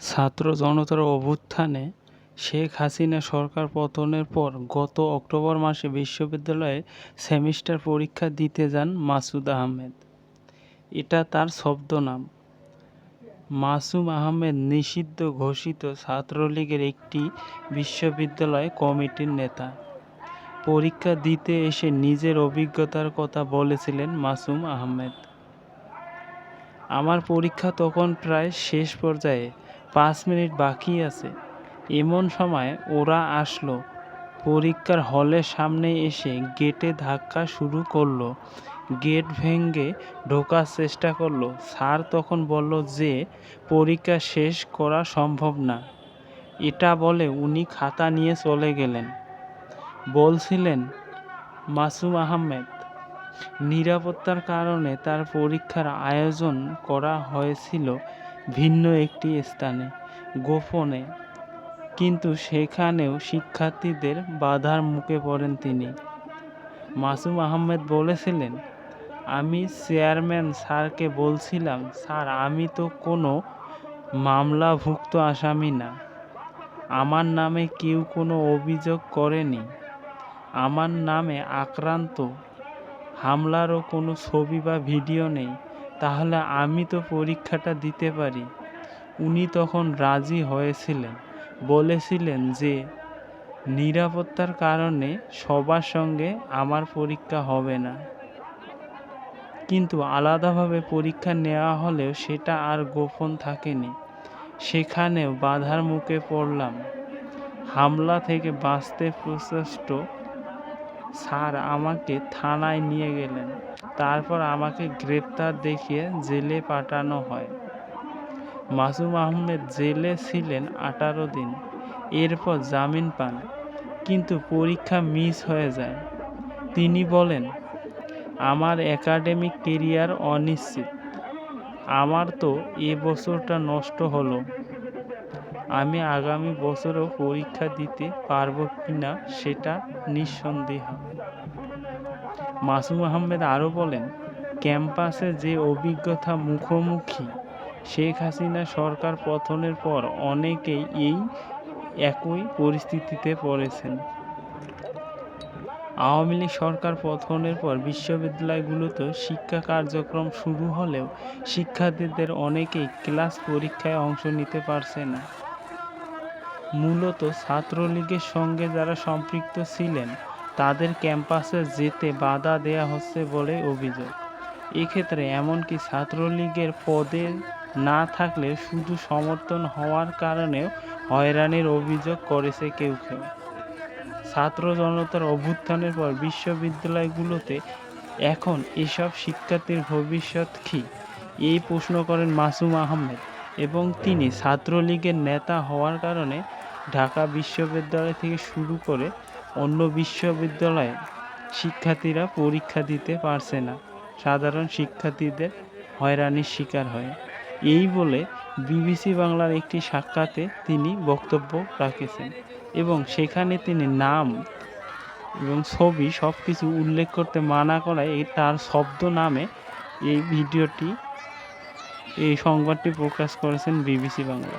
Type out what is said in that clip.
ছাত্র জনতার অভ্যুত্থানে শেখ হাসিনা সরকার পতনের পর গত অক্টোবর মাসে বিশ্ববিদ্যালয়ে সেমিস্টার পরীক্ষা দিতে যান মাসুদ আহমেদ। এটা তার ছদ্মনাম। মাসুম আহমেদ নিষিদ্ধ ঘোষিত ছাত্রলীগের একটি বিশ্ববিদ্যালয় কমিটির নেতা। পরীক্ষা দিতে এসে নিজের অভিজ্ঞতার কথা বলেছিলেন মাসুম আহমেদ। আমার পরীক্ষা তখন প্রায় শেষ পর্যায়ে, 5 মিনিট বাকি আছে। এমন সময় ওরা আসলো, পরীক্ষার হলের সামনে এসে গেটে ধাক্কা শুরু করলো। গেট ভেঙে ঢোকার চেষ্টা করলো। স্যার তখন বলল যে পরীক্ষা শেষ করা সম্ভব না। এটা বলে উনি খাতা নিয়ে চলে গেলেন। বলছিলেন মাসুম আহমেদ, নিরাপত্তার কারণে তার পরীক্ষার আয়োজন করা হয়েছিল ভিন্ন একটি স্থানে, গোপনে, কিন্তু সেখানেও শিক্ষার্থীদের বাধার মুখে পড়েন তিনি। মাসুম আহমেদ বলেছিলেন, আমি চেয়ারম্যান স্যারকে বলছিলাম, স্যার আমি তো কোনো মামলাভুক্ত আসামি না, আমার নামে কেউ কোনো অভিযোগ করেনি, আমার নামে আক্রান্ত হামলারও কোনো ছবি বা ভিডিও নেই, তাহলে আমি তো পরীক্ষাটা দিতে পারি। উনি তখন রাজি হয়েছিলেন, বলেছিলেন যে নিরাপত্তার কারণে সবার সঙ্গে আমার পরীক্ষা হবে না। কিন্তু আলাদাভাবে পরীক্ষা নেওয়া হলেও সেটা আর গোপন থাকেনি। সেখানেও বাধার মুখে পড়লাম। হামলা থেকে বাঁচতে প্রচেষ্ট স্যার আমাকে থানায় নিয়ে গেলেন। তারপর আমাকে গ্রেপ্তার দেখিয়ে জেলে পাঠানো হয়। মাসুম আহমেদ জেলে ছিলেন 18 দিন। এরপর জামিন পান, কিন্তু পরীক্ষা মিস হয়ে যায়। তিনি বলেন, আমার একাডেমিক কেরিয়ার অনিশ্চিত। আমার তো এ বছরটা নষ্ট হলো। আমি আগামী বছরও পরীক্ষা দিতে পারবো কিনা সেটা নিঃসন্দেহ। মাসুম আহমেদ আরও বলেন, ক্যাম্পাসে যে অভিজ্ঞতা মুখোমুখি, শেখ হাসিনা সরকার পতনের পর অনেকেই এই একই পরিস্থিতিতে পড়েছেন। আওয়ামী লীগ সরকার পতনের পর বিশ্ববিদ্যালয়গুলোতে শিক্ষা কার্যক্রম শুরু হলেও শিক্ষার্থীদের অনেকেই ক্লাস পরীক্ষায় অংশ নিতে পারছে না। মূলত ছাত্রলীগের সঙ্গে যারা সম্পৃক্ত ছিলেন তাদের ক্যাম্পাসে যেতে বাধা দেয়া হচ্ছে বলে অভিযোগ। এক্ষেত্রে এমনকি ছাত্রলীগের পদে না থাকলে শুধু সমর্থন হওয়ার কারণেও হয়রানির অভিযোগ করেছে কেউ কেউ। ছাত্র জনতার অভ্যুত্থানের পর বিশ্ববিদ্যালয়গুলোতে এখন এসব শিক্ষার্থীর ভবিষ্যৎ কী, এই প্রশ্ন করেন মাসুম আহমেদ, এবং তিনি ছাত্রলীগের নেতা হওয়ার কারণে ঢাকা বিশ্ববিদ্যালয় থেকে শুরু করে অন্য বিশ্ববিদ্যালয়ে শিক্ষার্থীরা পরীক্ষা দিতে পারছে না, সাধারণ শিক্ষার্থীদের হয়রানির শিকার হয়। এই বলে বিবিসি বাংলার একটি সাক্ষাতে তিনি বক্তব্য রাখেছেন এবং সেখানে তিনি নাম এবং ছবি সব কিছু উল্লেখ করতে মানা করায় তার শব্দ নামে এই সংবাদটি প্রকাশ করেছেন বিবিসি বাংলা।